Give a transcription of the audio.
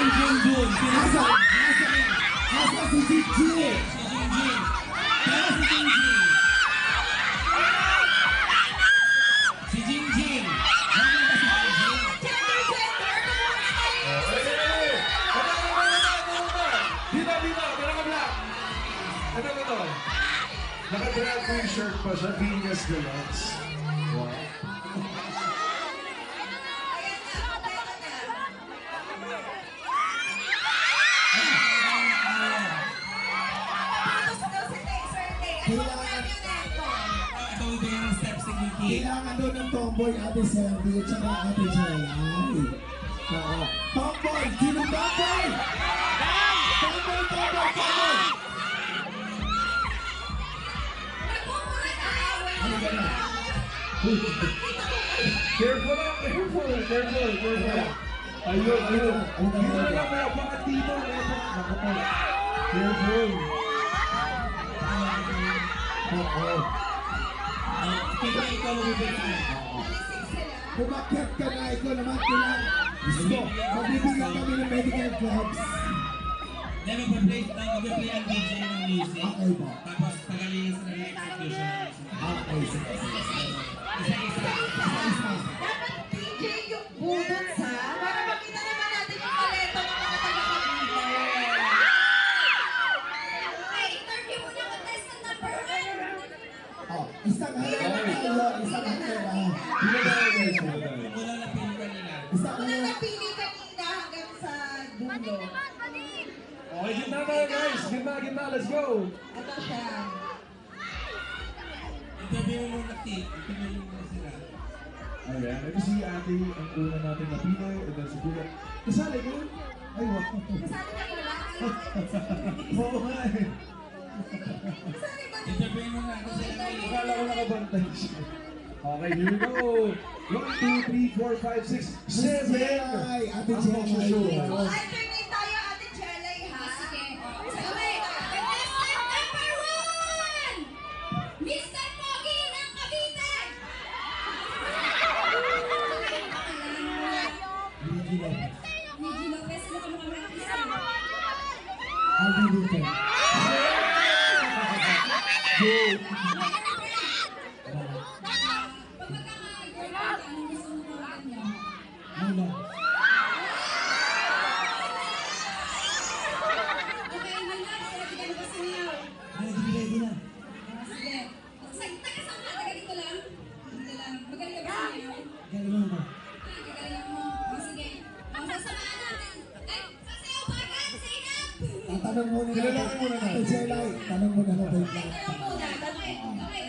Junjun. Asa si Jingjing. Pero si Jingjing. Si Jingjing. Ano ba si Jingjing? Dito, meron ka black. Ano ba ito? Naka-drag queen shirt pa siya, Venus Deluxe. Wow. Kailangan doon ng tomboy, Ate Selby, at saka Ate Jelay. Oo. Tomboy! Sino tomboy? Tomboy! Ano ba na? Careful lang, careful. Ayun. Dito na lang, may apangat dito. Careful. Oo. Ikaw mag-ibigay. Kumakyat ka na, ikaw naman kailangan. Gusto, magbibigyan kami ng medical clubs. Then mag-play ang DJ ng music. Okay ba? Tapos pagalingan sa naging execution ng music. Okay, sige. Isa-isa. Dapat DJ yung budot sa para makita naman natin yung paleto ng mga taga-Cavite. Okay, interview mo na contestant number 1. Oh, isang halaga. Wala na pili kanina. Una napili kanina hanggang sa dulo. Okay, gitna tayo guys. Gitna, let's go. Ito siya. Interview mo muna sila. Ayan, ito si ate, ang una natin na Pinoy, and then si Kuya. Kasali ko? Ay, wow. Kasali ka pala? Oo nga eh. Kasali ba? Interview mo na kasi Akala ko nakabantay siya. Okay, here we go. 1, 2, 3, 4, 5, 6, 7. Ay, Ate Ang Jelay. magsusunod. Alternate tayo, Ate Jelay, ha? Sige. Okay, contestant number 1! Mr. Pogi ng Cavite! Luigi Lopez, mukhang mga artista. Alvin Luther. Go! Pag magkaka-girl ka, anong gusto mo tawagan niya? Ano? Okay, Maynard, ready ka na ba sumiyaw? Ready na. Sige. Taga saan ka? Taga dito lang? Dito lang. Magaling ka ba sumiyaw? Galing mo. Gagaling mo. Sige. Sasamahan natin. Ay, sasayaw ba agad? Zainab! Tatanong muna Kilalanin muna natin. Ate Jelay, tanong muna natin. Ay, tanong muna. Okay,